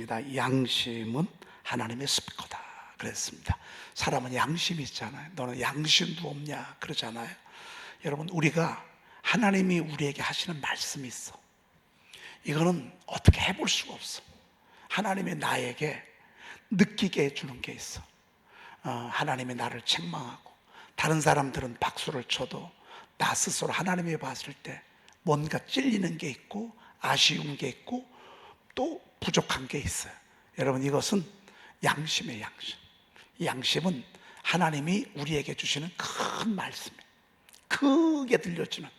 그랬습니다. 양심은 하나님의 스피커다 그랬습니다. 사람은 양심이 있잖아요. 너는 양심도 없냐 그러잖아요. 여러분, 우리가 하나님이 우리에게 하시는 말씀이 있어. 이거는 어떻게 해볼 수가 없어. 하나님이 나에게 느끼게 해주는 게 있어. 하나님이 나를 책망하고 다른 사람들은 박수를 쳐도 나 스스로 하나님이 봤을 때 뭔가 찔리는 게 있고 아쉬운 게 있고 또 부족한 게 있어요. 여러분, 이것은 양심의 양심. 이 양심은 하나님이 우리에게 주시는 큰 말씀이에요. 크게 들려주는,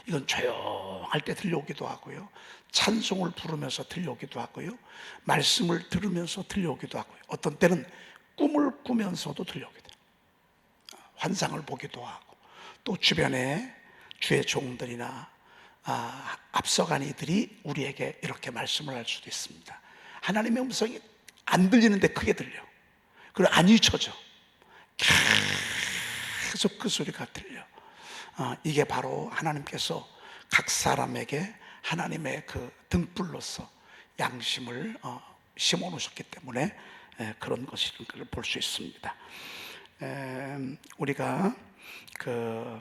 이건 조용할 때 들려오기도 하고요, 찬송을 부르면서 들려오기도 하고요, 말씀을 들으면서 들려오기도 하고요, 어떤 때는 꿈을 꾸면서도 들려오기도 해요. 환상을 보기도 하고, 또 주변에 주의 종들이나 앞서간 이들이 우리에게 이렇게 말씀을 할 수도 있습니다. 하나님의 음성이 안 들리는데 크게 들려. 그리고 안 잊혀져. 계속 그 소리가 들려. 이게 바로 하나님께서 각 사람에게 하나님의 그 등불로서 양심을 심어 놓으셨기 때문에 그런 것을 볼 수 있습니다. 우리가 그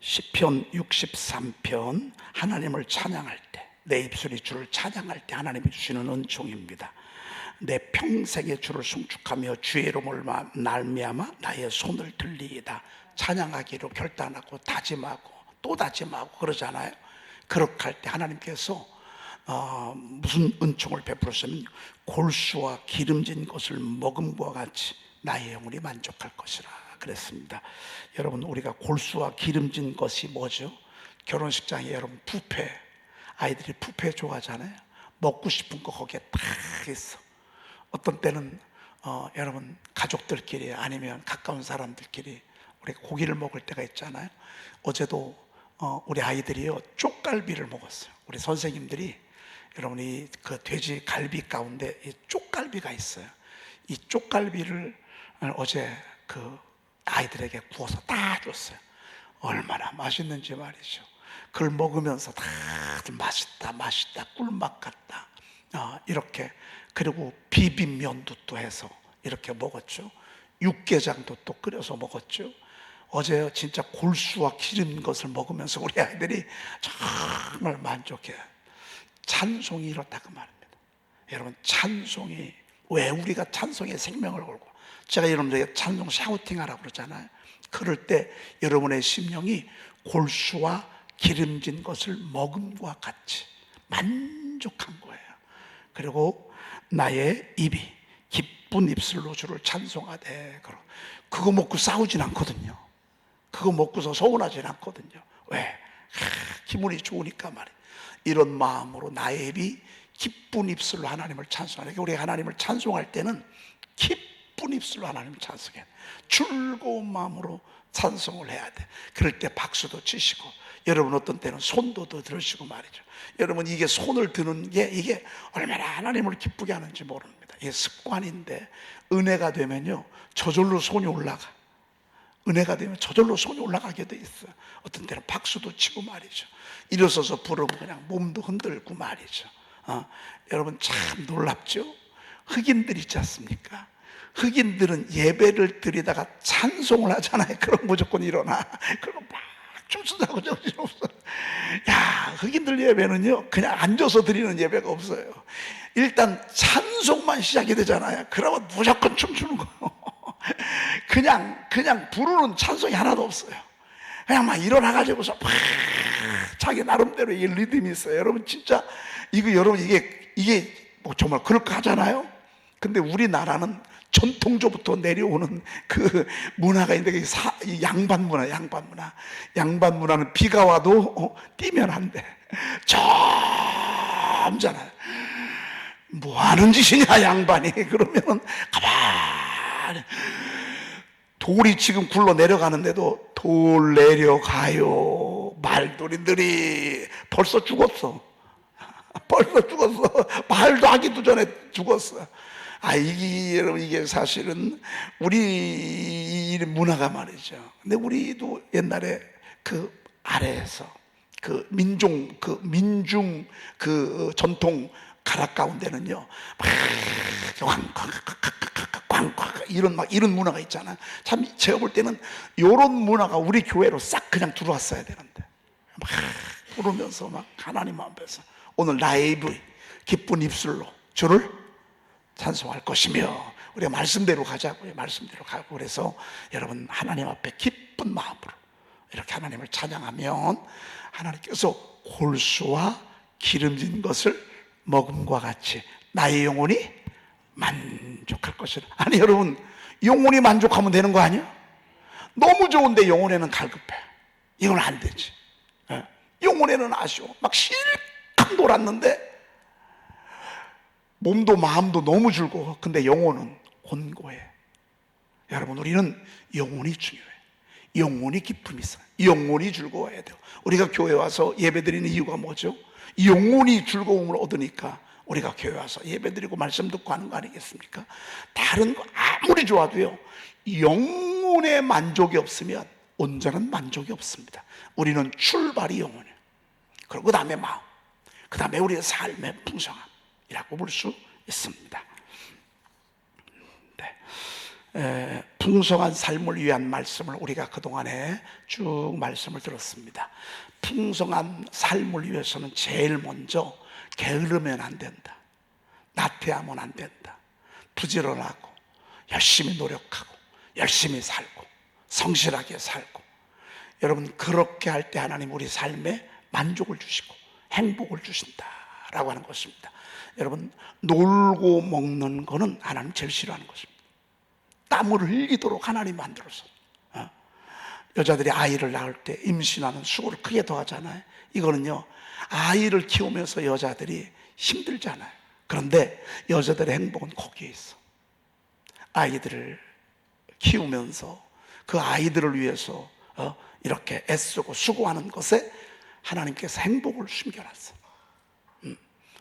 시편 63편 하나님을 찬양할 때, 내 입술이 주를 찬양할 때 하나님이 주시는 은총입니다. 내 평생의 주를 송축하며 주의 이름을 말미암아 나의 손을 들리이다. 찬양하기로 결단하고 다짐하고 또 다짐하고 그러잖아요. 그렇게 할 때 하나님께서 무슨 은총을 베풀었으면 골수와 기름진 것을 먹음과 같이 나의 영혼이 만족할 것이라 그랬습니다. 여러분, 우리가 골수와 기름진 것이 뭐죠? 결혼식장에 여러분 뷔페, 아이들이 뷔페 좋아하잖아요. 먹고 싶은 거 거기에 딱 있어. 어떤 때는 여러분 가족들끼리 아니면 가까운 사람들끼리 우리가 고기를 먹을 때가 있잖아요. 어제도 우리 아이들이요 쪽갈비를 먹었어요. 우리 선생님들이, 여러분이 그 돼지 갈비 가운데 이 쪽갈비가 있어요. 이 쪽갈비를 어제 그 아이들에게 구워서 다 줬어요. 얼마나 맛있는지 말이죠. 그걸 먹으면서 다들 맛있다 맛있다 꿀맛 같다 이렇게, 그리고 비빔면도 또 해서 이렇게 먹었죠. 육개장도 또 끓여서 먹었죠. 어제 진짜 골수와 기름 것을 먹으면서 우리 아이들이 정말 만족해요. 찬송이 이렇다고 말합니다. 여러분, 찬송이, 왜 우리가 찬송에 생명을 걸고, 제가 여러분들에게 찬송 샤우팅하라고 그러잖아요. 그럴 때 여러분의 심령이 골수와 기름진 것을 먹음과 같이 만족한 거예요. 그리고 나의 입이 기쁜 입술로 주를 찬송하되, 그거 먹고 싸우진 않거든요. 그거 먹고서 서운하진 않거든요. 왜? 기분이 좋으니까 말이에요. 이런 마음으로 나의 입이 기쁜 입술로 하나님을 찬송하는, 우리 하나님을 찬송할 때는 기쁜 입술로 하나님을 찬송해야 돼. 즐거운 마음으로 찬송을 해야 돼. 그럴 때 박수도 치시고, 여러분 어떤 때는 손도 더 들으시고 말이죠. 여러분, 이게 손을 드는 게 이게 얼마나 하나님을 기쁘게 하는지 모릅니다. 이게 습관인데, 은혜가 되면요 저절로 손이 올라가. 은혜가 되면 저절로 손이 올라가게 돼 있어요. 어떤 때는 박수도 치고 말이죠. 일어서서 부르면 그냥 몸도 흔들고 말이죠. 여러분 참 놀랍죠? 흑인들 있지 않습니까? 흑인들은 예배를 드리다가 찬송을 하잖아요. 그럼 무조건 일어나. 그리고 막 춤추자고 정신없어. 야, 흑인들 예배는요 그냥 앉아서 드리는 예배가 없어요. 일단 찬송만 시작이 되잖아요. 그러면 무조건 춤추는 거예요. 그냥 부르는 찬송이 하나도 없어요. 그냥 막 일어나가지고서 막 자기 나름대로 이게 리듬이 있어요. 여러분 진짜 여러분 이게 뭐 정말 그럴까 하잖아요. 근데 우리나라는 전통적부터 내려오는 그 문화가 있는데, 이 양반 문화는 비가 와도 뛰면 안 돼. 점잖아요. 뭐 하는 짓이냐 양반이. 그러면은 가만히, 돌이 지금 굴러 내려가는데도 돌 내려가요. 말돌이들이 벌써 죽었어. 말도 하기도 전에 죽었어. 여러분 이게 사실은 우리 문화가 말이죠. 근데 우리도 옛날에 그 아래에서 그 민중 그 전통 가락 가운데는요 막 이런 문화가 있잖아요. 참 제가 볼 때는 이런 문화가 우리 교회로 싹 그냥 들어왔어야 되는데, 막 부르면서 막 하나님 앞에서 오늘 라이브 기쁜 입술로 주를 찬송할 것이며, 우리가 말씀대로 가자고요. 말씀대로 가고. 그래서 여러분 하나님 앞에 기쁜 마음으로 이렇게 하나님을 찬양하면 하나님께서 골수와 기름진 것을 먹음과 같이 나의 영혼이 만족할 것이라. 아니 여러분, 영혼이 만족하면 되는 거 아니야? 너무 좋은데 영혼에는 갈급해. 이건 안 되지. 영혼에는 아쉬워. 막 실컷 놀았는데 몸도 마음도 너무 즐거워. 근데 영혼은 곤고해. 여러분, 우리는 영혼이 중요해. 영혼이 기쁨이 있어요. 영혼이 즐거워야 돼요. 우리가 교회 와서 예배드리는 이유가 뭐죠? 영혼이 즐거움을 얻으니까 우리가 교회 와서 예배드리고 말씀 듣고 하는 거 아니겠습니까? 다른 거 아무리 좋아도요, 영혼의 만족이 없으면 온전한 만족이 없습니다. 우리는 출발이 영혼이에요. 그리고 그 다음에 마음, 그 다음에 우리의 삶의 풍성함이라고 볼 수 있습니다. 풍성한 삶을 위한 말씀을 우리가 그동안에 쭉 말씀을 들었습니다. 풍성한 삶을 위해서는 제일 먼저 게으르면 안 된다. 나태하면 안 된다. 부지런하고 열심히 노력하고 열심히 살고 성실하게 살고. 여러분, 그렇게 할 때 하나님 우리 삶에 만족을 주시고 행복을 주신다라고 하는 것입니다. 여러분, 놀고 먹는 거는 하나님 제일 싫어하는 것입니다. 땀을 흘리도록 하나님 만들어서, 여자들이 아이를 낳을 때 임신하는 수고를 크게 더 하잖아요. 이거는요, 아이를 키우면서 여자들이 힘들잖아요. 그런데 여자들의 행복은 거기에 있어. 아이들을 키우면서 그 아이들을 위해서 이렇게 애쓰고 수고하는 것에 하나님께서 행복을 숨겨놨어.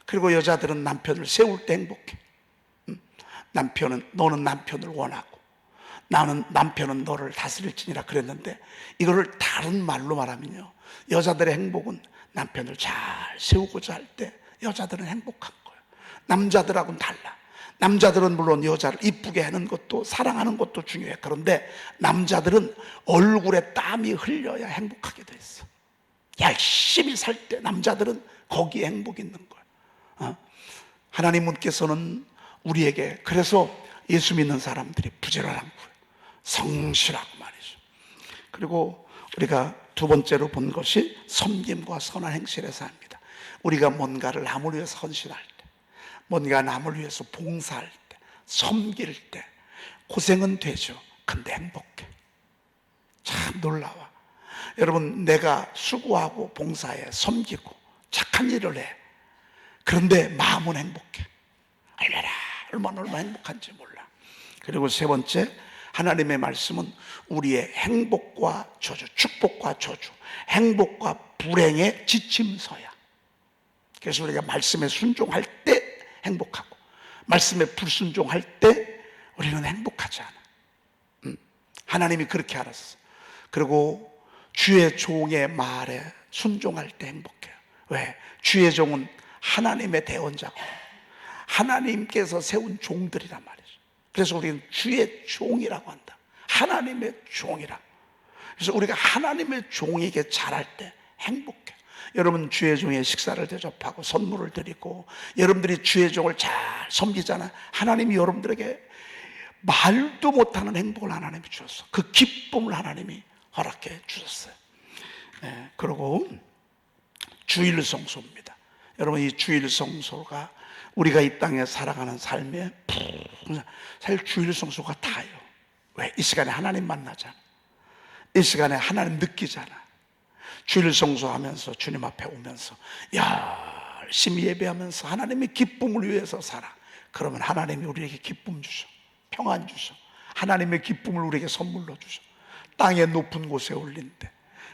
그리고 여자들은 남편을 세울 때 행복해. 너는 남편을 원하고 나는 남편은 너를 다스릴지니라 그랬는데, 이거를 다른 말로 말하면요, 여자들의 행복은 남편을 잘 세우고자 할 때 여자들은 행복한 거예요. 남자들하고는 달라. 남자들은 물론 여자를 이쁘게 하는 것도 사랑하는 것도 중요해. 그런데 남자들은 얼굴에 땀이 흘려야 행복하게 돼 있어. 열심히 살 때 남자들은 거기에 행복이 있는 거예요. 하나님께서는 우리에게, 그래서 예수 믿는 사람들이 부지런한 거예요. 성실하고 말이죠. 그리고 우리가 두 번째로 본 것이 섬김과 선한 행실의 삶입니다. 우리가 뭔가를 남을 위해서 헌신할 때, 뭔가 남을 위해서 봉사할 때, 섬길 때 고생은 되죠. 근데 행복해. 참 놀라워. 여러분, 내가 수고하고 봉사해, 섬기고 착한 일을 해. 그런데 마음은 행복해. 얼마나 행복한지 몰라. 그리고 세 번째, 하나님의 말씀은 우리의 행복과 저주, 축복과 저주, 행복과 불행의 지침서야. 그래서 우리가 말씀에 순종할 때 행복하고 말씀에 불순종할 때 우리는 행복하지 않아. 하나님이 그렇게 알았어. 그리고 주의 종의 말에 순종할 때 행복해요. 왜? 주의 종은 하나님의 대언자고 하나님께서 세운 종들이란 말이죠. 그래서 우리는 주의 종이라고 한다. 하나님의 종이라. 그래서 우리가 하나님의 종에게 잘할 때 행복해. 여러분, 주의 종의 식사를 대접하고 선물을 드리고 여러분들이 주의 종을 잘 섬기잖아요. 하나님이 여러분들에게 말도 못하는 행복을 하나님이 주셨어. 그 기쁨을 하나님이 허락해 주셨어요. 그리고 주일 성소입니다. 여러분, 이 주일 성소가 우리가 이 땅에 살아가는 삶에 사실 주일 성소가 다요. 왜? 이 시간에 하나님 만나잖아. 이 시간에 하나님 느끼잖아. 주일 성소하면서 주님 앞에 오면서 열심히 예배하면서 하나님의 기쁨을 위해서 살아. 그러면 하나님이 우리에게 기쁨 주셔. 평안 주셔. 하나님의 기쁨을 우리에게 선물로 주셔. 땅의 높은 곳에 올린데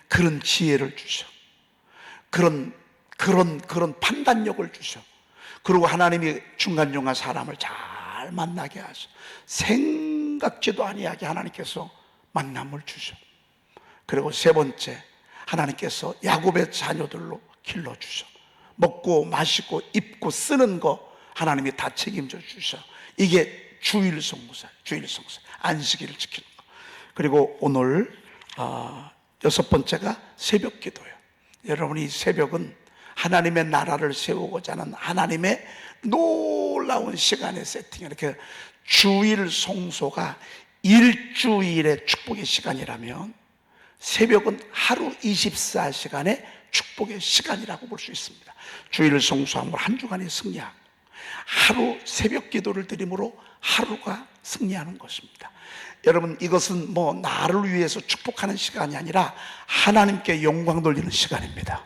그런 지혜를 주셔. 그런 판단력을 주셔. 그리고 하나님이 중간중간 사람을 잘 만나게 하셔. 생각지도 아니하게 하나님께서 만남을 주셔. 그리고 세 번째, 하나님께서 야곱의 자녀들로 길러주셔. 먹고 마시고 입고 쓰는 거 하나님이 다 책임져 주셔. 이게 주일 성수예요. 주일 성수, 안식일을 지키는 거. 그리고 오늘 여섯 번째가 새벽 기도예요. 여러분, 이 새벽은 하나님의 나라를 세우고자 하는 하나님의 놀라운 시간의 세팅. 이렇게 주일 성소가 일주일의 축복의 시간이라면 새벽은 하루 24시간의 축복의 시간이라고 볼 수 있습니다. 주일 성수함으로 한 주간이 승리하고 하루 새벽 기도를 드림으로 하루가 승리하는 것입니다. 여러분, 이것은 뭐 나를 위해서 축복하는 시간이 아니라 하나님께 영광 돌리는 시간입니다.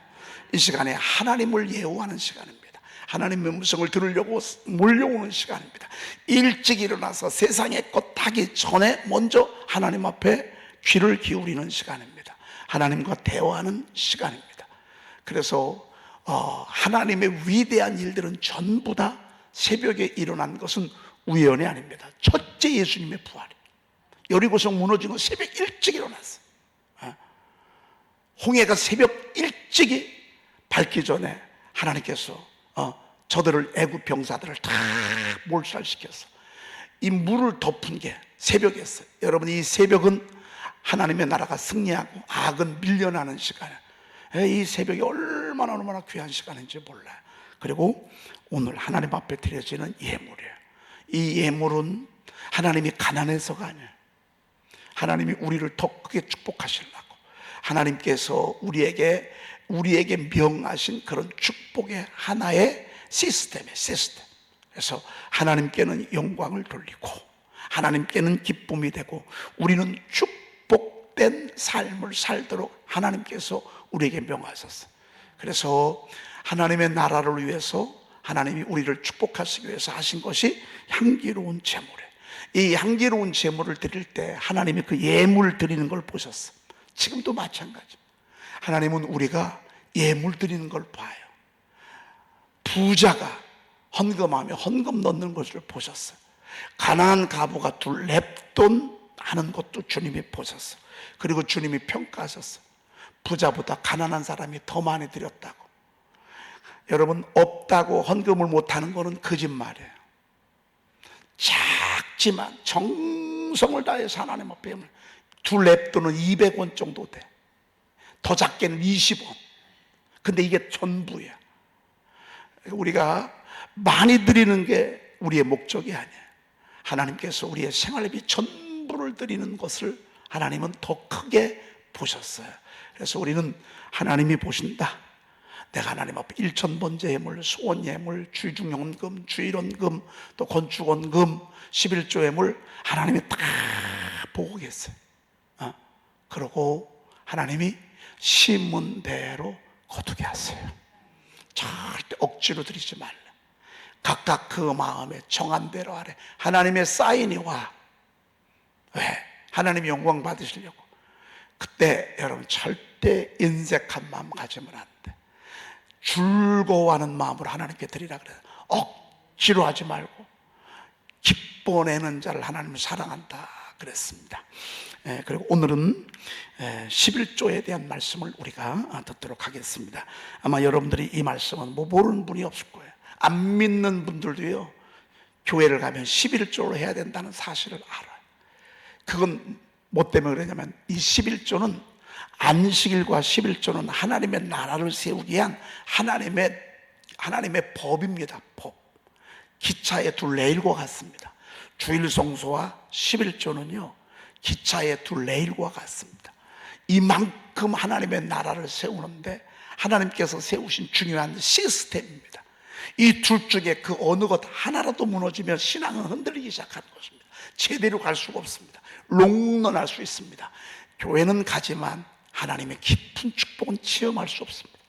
이 시간에 하나님을 예우하는 시간입니다. 하나님의 음성을 들으려고 몰려오는 시간입니다. 일찍 일어나서 세상의 것 하기 전에 먼저 하나님 앞에 귀를 기울이는 시간입니다. 하나님과 대화하는 시간입니다. 그래서 하나님의 위대한 일들은 전부 다 새벽에 일어난 것은 우연이 아닙니다. 첫째 예수님의 부활이, 여리고성 무너진 건 새벽 일찍 일어났어요. 홍해가 새벽 일찍이 밝기 전에 하나님께서 저들을, 애굽 병사들을 다 몰살시켰어. 이 물을 덮은 게 새벽이었어요. 여러분, 이 새벽은 하나님의 나라가 승리하고 악은 밀려나는 시간이에요. 이 새벽이 얼마나 귀한 시간인지 몰라요. 그리고 오늘 하나님 앞에 드려지는 예물이에요. 이 예물은 하나님이 가난해서가 아니에요. 하나님이 우리를 더 크게 축복하시려고 하나님께서 우리에게 명하신 그런 축복의 하나의 시스템. 그래서 하나님께는 영광을 돌리고 하나님께는 기쁨이 되고 우리는 축복된 삶을 살도록 하나님께서 우리에게 명하셨어요. 그래서 하나님의 나라를 위해서 하나님이 우리를 축복하시기 위해서 하신 것이 향기로운 제물이에요. 이 향기로운 제물을 드릴 때 하나님이 그 예물 드리는 걸 보셨어요. 지금도 마찬가지. 하나님은 우리가 예물 드리는 걸 봐요. 부자가 헌금하며 헌금 넣는 것을 보셨어요. 가난한 가부가 둘 랩돈 하는 것도 주님이 보셨어요. 그리고 주님이 평가하셨어요. 부자보다 가난한 사람이 더 많이 드렸다고. 여러분, 없다고 헌금을 못하는 것은 거짓말이에요. 작지만 정성을 다해서 하나님 앞에 둘 랩돈은 200원 정도 돼. 더 작게는 20원. 근데 이게 전부야. 우리가 많이 드리는 게 우리의 목적이 아니에요. 하나님께서 우리의 생활비 전부를 드리는 것을 하나님은 더 크게 보셨어요. 그래서 우리는 하나님이 보신다. 내가 하나님 앞에 일천번제 예물, 소원 예물, 주중연금, 주일원금, 또 건축원금, 11조 예물 하나님이 다 보고 계세요. 그러고 하나님이 심은 대로 거두게 하세요. 절대 억지로 드리지 말라. 각각 그 마음에 정한 대로 하래. 하나님의 사인이 와. 왜? 하나님이 영광 받으시려고. 그때 여러분 절대 인색한 마음 가지면 안 돼. 즐거워하는 마음으로 하나님께 드리라 그래요. 억지로 하지 말고 기뻐내는 자를 하나님은 사랑한다 그랬습니다. 그리고 오늘은 11조에 대한 말씀을 우리가 듣도록 하겠습니다. 아마 여러분들이 이 말씀은 모르는 분이 없을 거예요. 안 믿는 분들도요, 교회를 가면 11조로 해야 된다는 사실을 알아요. 그건 뭐 때문에 그러냐면 이 11조는 안식일과 11조는 하나님의 나라를 세우기 위한 하나님의 법입니다. 법. 기차의 두 레일과 같습니다. 주일 성소와 11조는요 기차의 두 레일과 같습니다. 이만큼 하나님의 나라를 세우는데 하나님께서 세우신 중요한 시스템입니다. 이 둘 중에 그 어느 것 하나라도 무너지면 신앙은 흔들리기 시작하는 것입니다. 제대로 갈 수가 없습니다. 롱런할 수 있습니다. 교회는 가지만 하나님의 깊은 축복은 체험할 수 없습니다.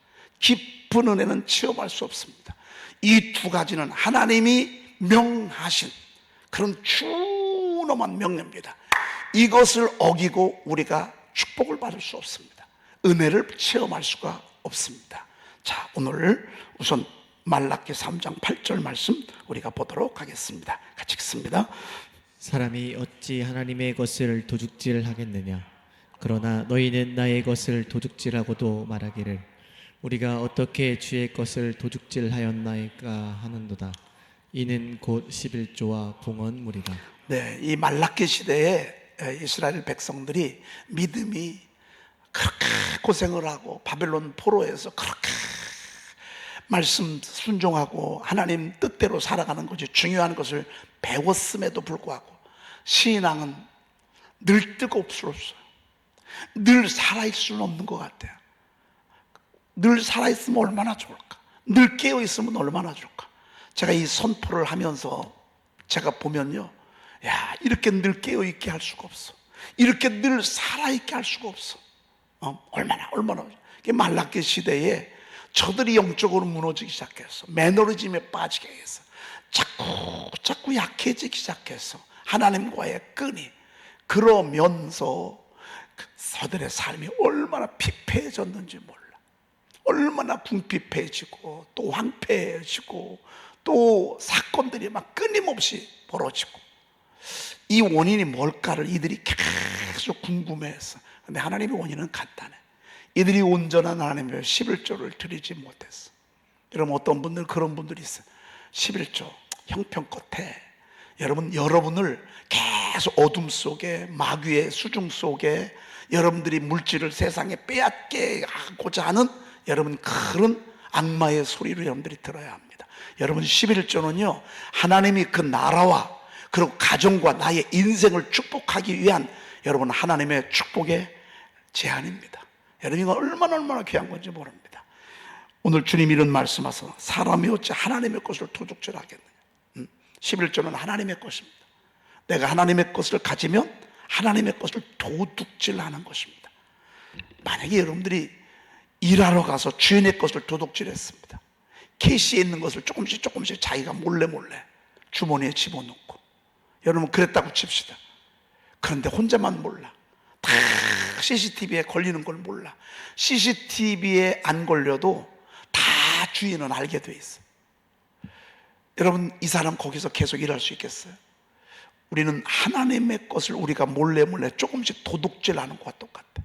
깊은 은혜는 체험할 수 없습니다. 이 두 가지는 하나님이 명하신 그런 준엄한 명령입니다. 이것을 어기고 우리가 축복을 받을 수 없습니다. 은혜를 체험할 수가 없습니다. 자, 오늘 우선 말라기 3장 8절 말씀 우리가 보도록 하겠습니다. 같이 읽습니다. 사람이 어찌 하나님의 것을 도둑질하겠느냐. 그러나 너희는 나의 것을 도둑질하고도 말하기를 우리가 어떻게 주의 것을 도둑질하였나이까 하는도다. 이는 곧 11조와 봉헌물이다. 네, 이 말라기 시대에 이스라엘 백성들이 믿음이 그렇게 고생을 하고 바벨론 포로에서 그렇게 말씀 순종하고 하나님 뜻대로 살아가는 것이 중요한 것을 배웠음에도 불구하고 신앙은 늘 뜨겁수없어요. 늘 살아있을 수는 없는 것 같아요. 늘 살아있으면 얼마나 좋을까? 늘 깨어있으면 얼마나 좋을까? 제가 이 선포를 하면서 제가 보면요, 야, 이렇게 늘 깨어있게 할 수가 없어. 이렇게 늘 살아있게 할 수가 없어. 얼마나 말라기 시대에 저들이 영적으로 무너지기 시작했어. 매너리즘에 빠지게 해서 자꾸 약해지기 시작했어. 하나님과의 끈이. 그러면서 저들의 삶이 얼마나 피폐해졌는지 몰라. 얼마나 궁핍해지고 또 황폐해지고 또 사건들이 막 끊임없이 벌어지고, 이 원인이 뭘까를 이들이 계속 궁금해했어. 근데 하나님의 원인은 간단해. 이들이 온전한 하나님의 11조를 드리지 못했어. 여러분, 어떤 분들 그런 분들이 있어요. 11조 형편껏 해. 여러분을 계속 어둠 속에, 마귀의 수중 속에 여러분들이 물질을 세상에 빼앗게 하고자 하는 여러분 그런 악마의 소리를 여러분들이 들어야 합니다. 여러분, 11조는요 하나님이 그 나라와 그리고 가정과 나의 인생을 축복하기 위한 여러분 하나님의 축복의 제안입니다. 여러분, 이거 얼마나 귀한 건지 모릅니다. 오늘 주님 이런 말씀하셔서 사람이 어찌 하나님의 것을 도둑질하겠느냐. 11조는 하나님의 것입니다. 내가 하나님의 것을 가지면 하나님의 것을 도둑질하는 것입니다. 만약에 여러분들이 일하러 가서 주인의 것을 도둑질했습니다. 케이스에 있는 것을 조금씩 자기가 몰래 주머니에 집어넣고, 여러분 그랬다고 칩시다. 그런데 혼자만 몰라. 다 CCTV에 걸리는 걸 몰라. CCTV에 안 걸려도 다 주인은 알게 돼 있어. 여러분, 이 사람 거기서 계속 일할 수 있겠어요? 우리는 하나님의 것을 우리가 몰래 조금씩 도둑질하는 것과 똑같아.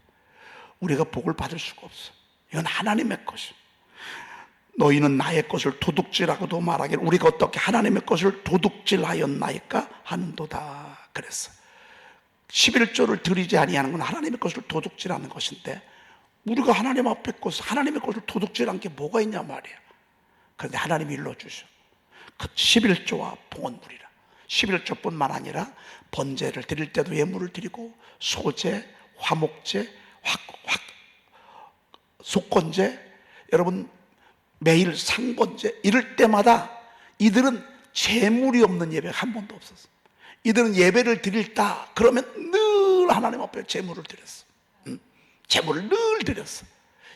우리가 복을 받을 수가 없어. 이건 하나님의 것이야. 너희는 나의 것을 도둑질하고도 말하기를 우리가 어떻게 하나님의 것을 도둑질하였나이까 하는도다 그랬어. 11조를 드리지 아니하는 건 하나님의 것을 도둑질하는 것인데, 우리가 하나님 앞에 하나님의 것을 도둑질한 게 뭐가 있냐 말이야. 그런데 하나님이 일러주셔. 그 11조와 봉헌물이라. 11조뿐만 아니라 번제를 드릴 때도 예물을 드리고, 소제, 화목제, 속건제, 여러분 매일 상번제, 이럴 때마다 이들은 재물이 없는 예배가 한 번도 없었어. 이들은 예배를 드릴다 그러면 늘 하나님 앞에 재물을 드렸어. 재물을 늘 드렸어.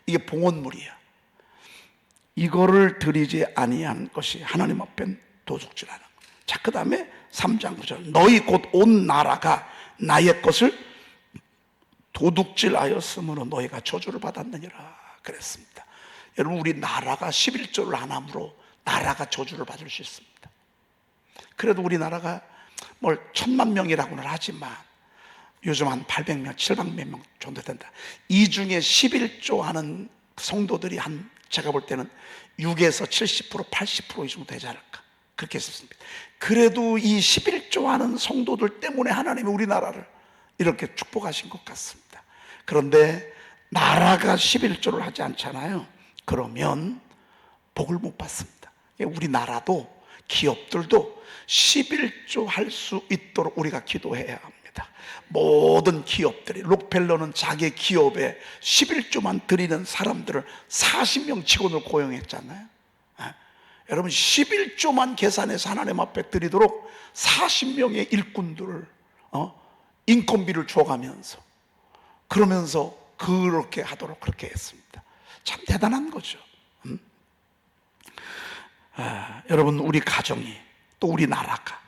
이게 봉헌물이야. 이거를 드리지 아니한 것이 하나님 앞엔 도둑질하는 거. 자, 그 다음에 3장 9절, 너희 곧 온 나라가 나의 것을 도둑질하였으므로 너희가 저주를 받았느니라 그랬습니다. 여러분, 우리 나라가 11조를 안 함으로 나라가 저주를 받을 수 있습니다. 그래도 우리나라가 뭘 1000만 명이라고는 하지만 요즘 한 800명, 700명 정도 된다. 이 중에 11조 하는 성도들이 한, 제가 볼 때는 6에서 70%, 80% 이 정도 되지 않을까, 그렇게 했습니다. 그래도 이 11조 하는 성도들 때문에 하나님이 우리나라를 이렇게 축복하신 것 같습니다. 그런데 나라가 11조를 하지 않잖아요. 그러면 복을 못 받습니다. 우리나라도 기업들도 11조 할 수 있도록 우리가 기도해야 합니다. 모든 기업들이, 록펠러는 자기 기업에 11조만 드리는 사람들을 40명 직원을 고용했잖아요. 여러분, 11조만 계산해서 하나님 앞에 드리도록 40명의 일꾼들을 인건비를 줘가면서, 그러면서 그렇게 하도록 그렇게 했습니다. 참 대단한 거죠. 여러분, 우리 가정이 또 우리 나라가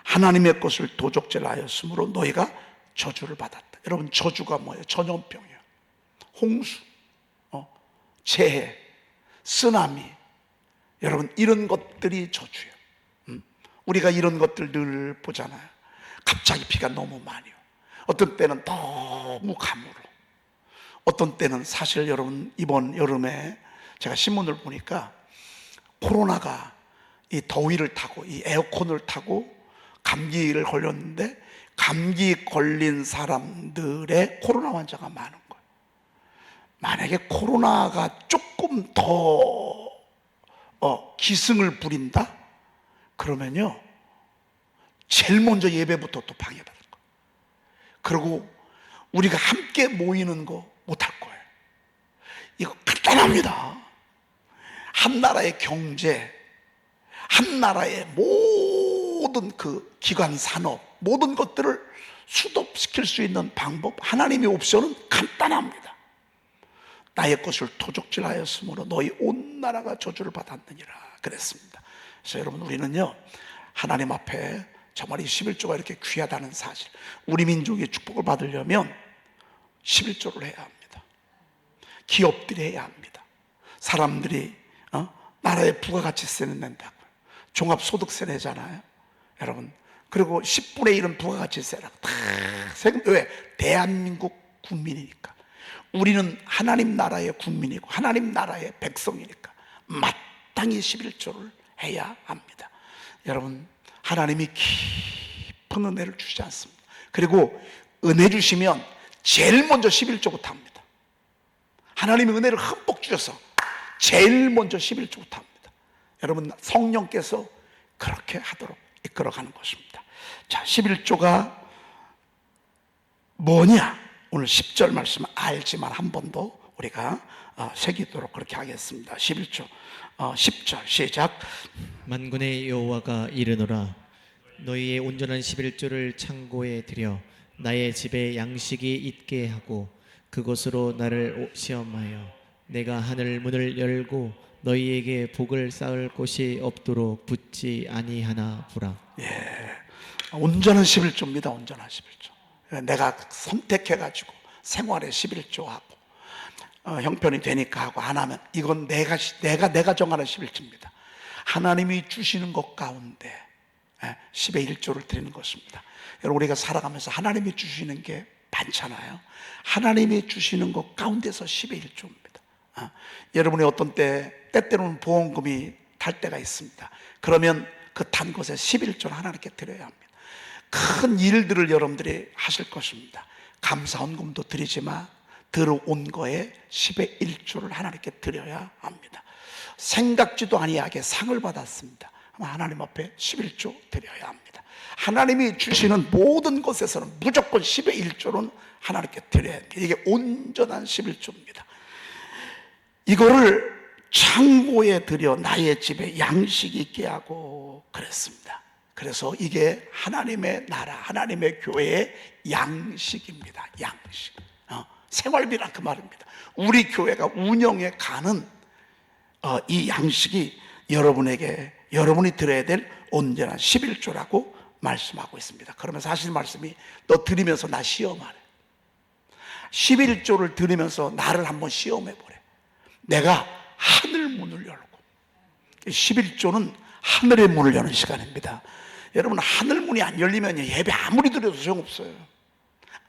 하나님의 것을 도적질하였으므로 너희가 저주를 받았다. 여러분, 저주가 뭐예요? 전염병이에요. 홍수, 재해, 쓰나미, 여러분 이런 것들이 저주예요. 우리가 이런 것들 늘 보잖아요. 갑자기 비가 너무 많이 와요. 어떤 때는 너무 가물어. 어떤 때는 사실 여러분 이번 여름에 제가 신문을 보니까 코로나가 이 더위를 타고 이 에어컨을 타고 감기를 걸렸는데 감기 걸린 사람들의 코로나 환자가 많은 거예요. 만약에 코로나가 조금 더 기승을 부린다? 그러면요 제일 먼저 예배부터 또 방해받을 거예요. 그리고 우리가 함께 모이는 거 못할 거예요. 이거 간단합니다. 한 나라의 경제, 한 나라의 모든 그 기관 산업, 모든 것들을 수립시킬 수 있는 방법, 하나님의 옵션은 간단합니다. 나의 것을 도적질하였으므로 너희 온 나라가 저주를 받았느니라 그랬습니다. 그래서 여러분 우리는요 하나님 앞에 정말 이 11조가 이렇게 귀하다는 사실, 우리 민족이 축복을 받으려면 11조를 해야 합니다. 기업들이 해야 합니다. 사람들이 나라에 부가가치세는 낸다고요. 종합소득세 내잖아요 여러분. 그리고 10분의 1은 부가가치세라고 다 세금. 왜? 대한민국 국민이니까. 우리는 하나님 나라의 국민이고 하나님 나라의 백성이니까 마땅히 11조를 해야 합니다. 여러분 하나님이 깊은 은혜를 주지 않습니다. 그리고 은혜 주시면 제일 먼저 11조부터 합니다. 하나님이 은혜를 흠뻑 주셔서 제일 먼저 11조부터 합니다. 여러분 성령께서 그렇게 하도록 이끌어가는 것입니다. 자, 11조가 뭐냐? 오늘 10절 말씀 알지만 한 번 더 우리가 새기도록 그렇게 하겠습니다. 11조 10절 시작. 만군의 여호와가 이르노라 너희의 온전한 11조를 창고에 들여 나의 집에 양식이 있게 하고 그곳으로 나를 시험하여 내가 하늘 문을 열고 너희에게 복을 쌓을 곳이 없도록 붙지 아니하나 보라. 온전한 11조입니다. 온전한 11조. 내가 선택해가지고 생활에 11조 하고 형편이 되니까 하고 안 하면 이건 내가 정하는 11조입니다. 하나님이 주시는 것 가운데 10의 1조를 드리는 것입니다. 여러분 우리가 살아가면서 하나님이 주시는 게 많잖아요. 하나님이 주시는 것 가운데서 10의 1조입니다. 여러분이 어떤 때때로는 보험금이 탈 때가 있습니다. 그러면 그 탄 것에 11조를 하나님께 드려야 합니다. 큰 일들을 여러분들이 하실 것입니다. 감사헌금도 드리지만 들어온 거에 10의 1조를 하나님께 드려야 합니다. 생각지도 아니하게 상을 받았습니다. 하나님 앞에 11조 드려야 합니다. 하나님이 주시는 모든 것에서는 무조건 10의 1조는 하나님께 드려야 합니다. 이게 온전한 11조입니다. 이거를 창고에 들여 나의 집에 양식이 있게 하고 그랬습니다. 그래서 이게 하나님의 나라, 하나님의 교회의 양식입니다. 양식. 생활비란 그 말입니다. 우리 교회가 운영해 가는 이 양식이 여러분이 드려야 될 온전한 11조라고 말씀하고 있습니다. 그러면서 하시는 말씀이 너 드리면서 나 시험하래. 11조를 드리면서 나를 한번 시험해 보래. 내가 하늘 문을 열고, 11조는 하늘의 문을 여는 시간입니다. 여러분 하늘 문이 안 열리면 예배 아무리 드려도 소용없어요.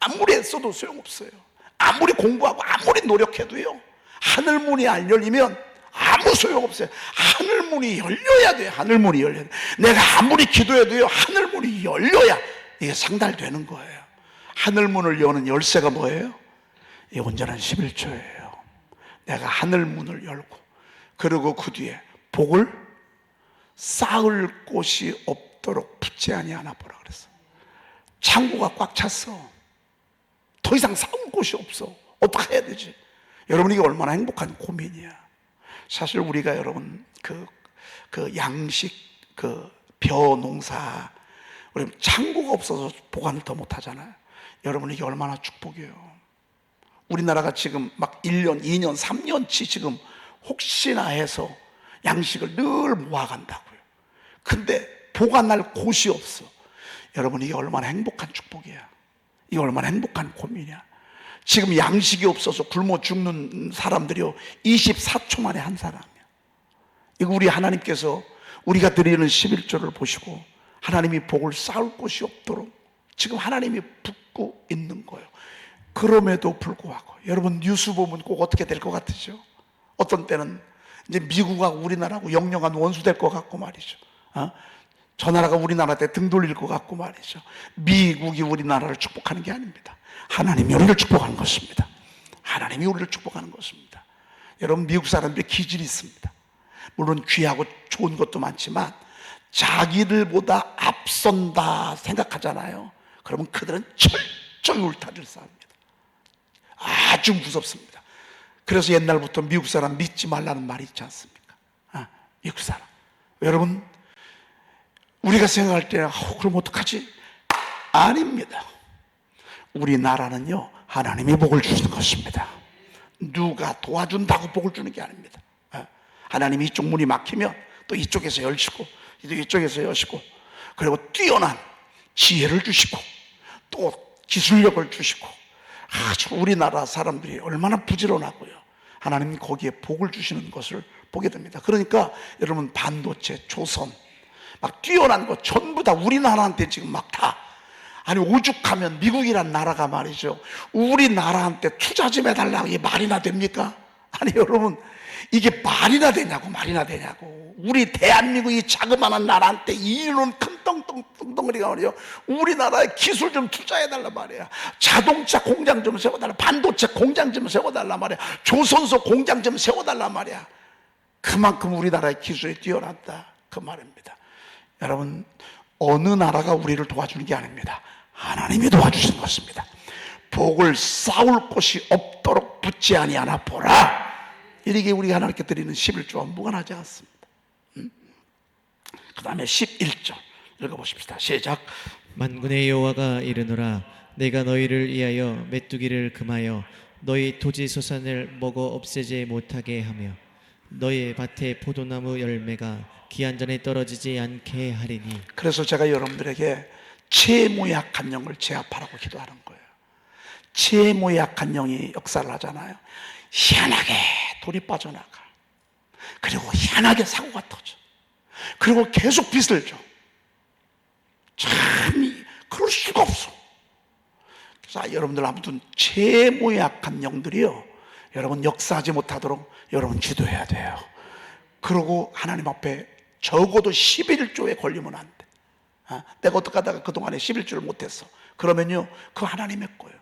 아무리 애써도 소용없어요. 아무리 공부하고 아무리 노력해도요 하늘 문이 안 열리면 아무 소용없어요. 하늘 문이 열려야 돼요. 하늘 문이 열려야 돼요. 내가 아무리 기도해도요 하늘 문이 열려야 이게 상달되는 거예요. 하늘 문을 여는 열쇠가 뭐예요? 이 온전한 11조예요. 내가 하늘 문을 열고 그리고 그 뒤에 복을 쌓을 곳이 없도록 붙지 아니하나 보라 그랬어. 창고가 꽉 찼어. 더 이상 쌓을 곳이 없어. 어떻게 해야 되지? 여러분 이게 얼마나 행복한 고민이야. 사실 우리가 여러분 그 양식 벼 농사 우리 창고가 없어서 보관을 더 못하잖아요. 여러분 이게 얼마나 축복이에요. 우리나라가 지금 막 1년, 2년, 3년치 지금 혹시나 해서 양식을 늘 모아간다고요. 근데 보관할 곳이 없어. 여러분 이게 얼마나 행복한 축복이야. 이게 얼마나 행복한 고민이야. 지금 양식이 없어서 굶어 죽는 사람들이요 24초 만에 한 사람이야. 이거 우리 하나님께서 우리가 드리는 11조를 보시고 하나님이 복을 쌓을 곳이 없도록 지금 하나님이 붓고 있는 거예요. 그럼에도 불구하고 여러분 뉴스 보면 꼭 어떻게 될 것 같으죠? 어떤 때는 이제 미국하고 우리나라하고 영영한 원수 될 것 같고 말이죠. 저 나라가 우리나라한테 등 돌릴 것 같고 말이죠. 미국이 우리나라를 축복하는 게 아닙니다. 하나님이 우리를 축복하는 것입니다. 하나님이 우리를 축복하는 것입니다. 여러분, 미국 사람들이 기질이 있습니다. 물론 귀하고 좋은 것도 많지만 자기들보다 앞선다 생각하잖아요. 그러면 그들은 철저히 울타리를 쌓습니다. 아주 무섭습니다. 그래서 옛날부터 미국 사람 믿지 말라는 말이 있지 않습니까? 미국 사람. 여러분, 우리가 생각할 때 그럼 어떡하지? 아닙니다. 우리나라는요, 하나님이 복을 주시는 것입니다. 누가 도와준다고 복을 주는 게 아닙니다. 하나님이 이쪽 문이 막히면 또 이쪽에서 열시고 이쪽에서 여시고, 그리고 뛰어난 지혜를 주시고 또 기술력을 주시고, 아주 우리나라 사람들이 얼마나 부지런하고요. 하나님 거기에 복을 주시는 것을 보게 됩니다. 그러니까 여러분, 반도체, 조선 막 뛰어난 거 전부 다 우리나라한테 지금 막 다, 아니 오죽하면 미국이란 나라가 말이죠, 우리나라한테 투자 좀 해달라고. 이게 말이나 됩니까? 아니 여러분, 이게 말이나 되냐고. 우리 대한민국이 자그마한 나라한테 이런 큰 덩덩덩덩거리가 말이죠, 우리나라에 기술 좀 투자해달라 말이야. 자동차 공장 좀 세워달라, 반도체 공장 좀 세워달라 말이야, 조선소 공장 좀 세워달라 말이야. 그만큼 우리나라의 기술이 뛰어났다, 그 말입니다. 여러분, 어느 나라가 우리를 도와주는 게 아닙니다. 하나님이 도와주시는 것입니다. 복을 쌓을 곳이 없도록 붙지 아니하나 보라. 이렇게 우리가 하나님께 드리는 11조와 무관하지 않습니다. 그 다음에 11절 읽어보십시다. 시작. 만군의 여호와가 이르노라 내가 너희를 위하여 메뚜기를 금하여 너희 토지 소산을 먹어 없애지 못하게 하며 너희 밭에 포도나무 열매가 기한 전에 떨어지지 않게 하리니. 그래서 제가 여러분들에게 채무의 악한 영을 제압하라고 기도하는 거예요. 채무의 악한 영이 역사를 하잖아요. 희한하게 돌이 빠져나가, 그리고 희한하게 사고가 터져, 그리고 계속 빚을 줘. 참 그럴 수가 없어. 자, 여러분들 아무튼 채무의 악한 영들이요, 여러분 역사하지 못하도록 여러분 기도해야 돼요. 그리고 하나님 앞에 적어도 11조에 걸리면 안 돼. 내가 어떻게 하다가 그동안에 11조를 못했어. 그러면요, 그 하나님의 거예요.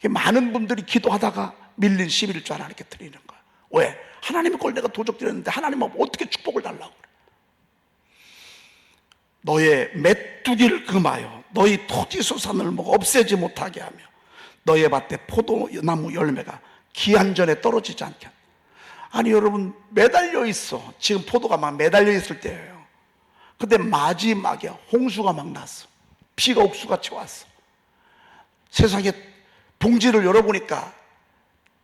많은 분들이 기도하다가 밀린 11조 하나님께 드리는 거야. 왜? 하나님의 걸 내가 도적 드렸는데 하나님은 어떻게 축복을 달라고 그래. 너의 메뚜기를 금하여 너희 토지 소산을 먹어 없애지 못하게 하며 너의 밭에 포도나무 열매가 기한 전에 떨어지지 않게. 아니 여러분, 매달려 있어. 지금 포도가 막 매달려 있을 때예요. 근데 마지막에 홍수가 막 났어. 비가 옥수같이 왔어. 세상에 봉지를 열어보니까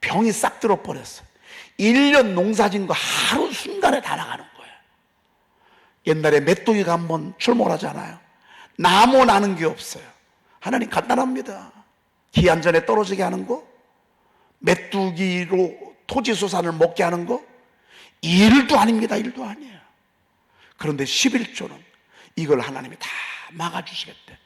병이 싹 들어버렸어. 1년 농사진 거 하루 순간에 다 나가는 거예요. 옛날에 메뚜기가 한번 출몰하잖아요. 나무 나는 게 없어요. 하나님 간단합니다. 기한 전에 떨어지게 하는 거, 메뚜기로 토지소산을 먹게 하는 거, 일도 아닙니다. 일도 아니에요. 그런데 11조는 이걸 하나님이 다 막아주시겠대.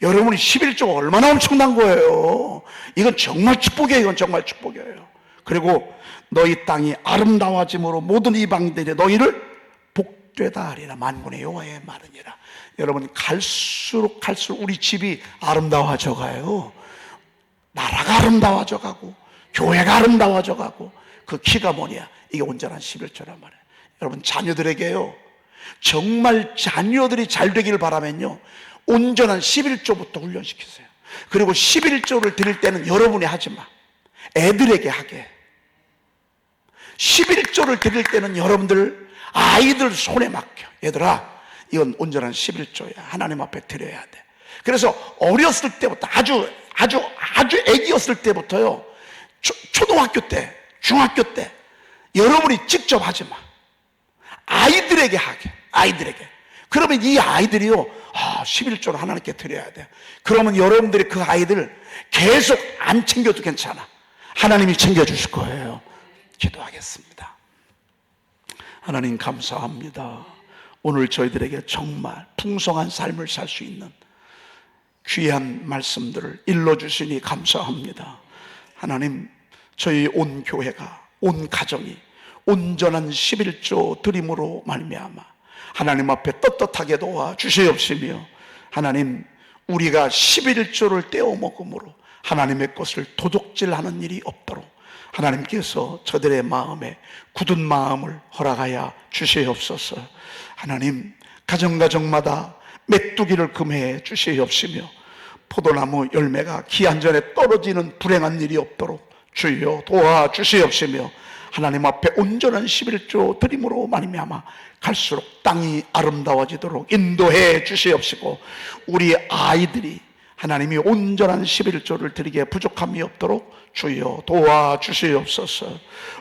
여러분이 11조가 얼마나 엄청난 거예요. 이건 정말 축복이에요. 이건 정말 축복이에요. 그리고 너희 땅이 아름다워짐으로 모든 이방들이 너희를 복되다 하리라. 만군의 여호와의 말이니라. 여러분, 갈수록 우리 집이 아름다워져 가요. 나라가 아름다워져 가고 교회가 아름다워져 가고. 그 키가 뭐냐? 이게 온전한 11조란 말이에요. 여러분, 자녀들에게요, 정말 자녀들이 잘 되기를 바라면요, 온전한 11조부터 훈련시키세요. 그리고 11조를 드릴 때는 여러분이 하지 마. 애들에게 하게. 11조를 드릴 때는 여러분들 아이들 손에 맡겨. 얘들아, 이건 온전한 11조야. 하나님 앞에 드려야 돼. 그래서 어렸을 때부터 아주 애기였을 때부터요, 초등학교 때, 중학교 때 여러분이 직접 하지 마. 아이들에게 하게. 아이들에게. 그러면 이 아이들이요, 11조를 하나님께 드려야 돼. 그러면 여러분들이 그 아이들 계속 안 챙겨도 괜찮아. 하나님이 챙겨주실 거예요. 기도하겠습니다. 하나님 감사합니다. 오늘 저희들에게 정말 풍성한 삶을 살 수 있는 귀한 말씀들을 일러주시니 감사합니다. 하나님, 저희 온 교회가, 온 가정이 온전한 11조 드림으로 말미암아 하나님 앞에 떳떳하게 도와 주시옵시며, 하나님 우리가 11조를 떼어 먹음으로 하나님의 것을 도둑질하는 일이 없도록 하나님께서 저들의 마음에 굳은 마음을 허락하여 주시옵소서. 하나님 가정가정마다 메뚜기를 금해 주시옵시며 포도나무 열매가 기한 전에 떨어지는 불행한 일이 없도록 주여 도와주시옵시며, 하나님 앞에 온전한 11조 드림으로 말미암아 갈수록 땅이 아름다워지도록 인도해 주시옵시고, 우리 아이들이 하나님이 온전한 11조를 드리기에 부족함이 없도록 주여 도와주시옵소서.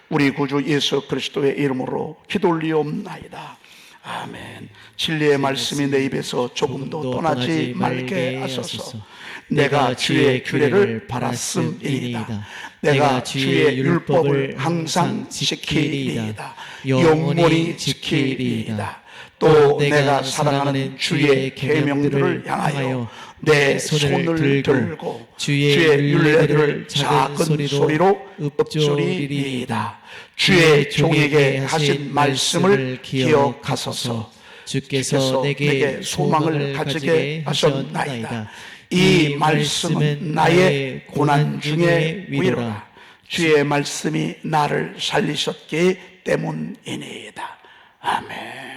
우리 구주 예수 그리스도의 이름으로 기도 올리옵나이다. 아멘. 진리의 말씀이 내 입에서 조금도 떠나지 말게 하소서. 내가 주의 규례를 바랐음이니이다. 내가 주의 율법을 항상 지키리이다. 영원히 지키리이다. 또 내가 사랑하는 주의 계명들을 향하여 내 손을 들고 주의 율례들을 작은 소리로 읊조리리이다. 주의 종에게 하신 말씀을 기억하소서. 주께서 내게 소망을 가지게 하셨나이다. 이 말씀은 나의 고난 중에 위로라. 주의 말씀이 나를 살리셨기 때문이니이다. 아멘.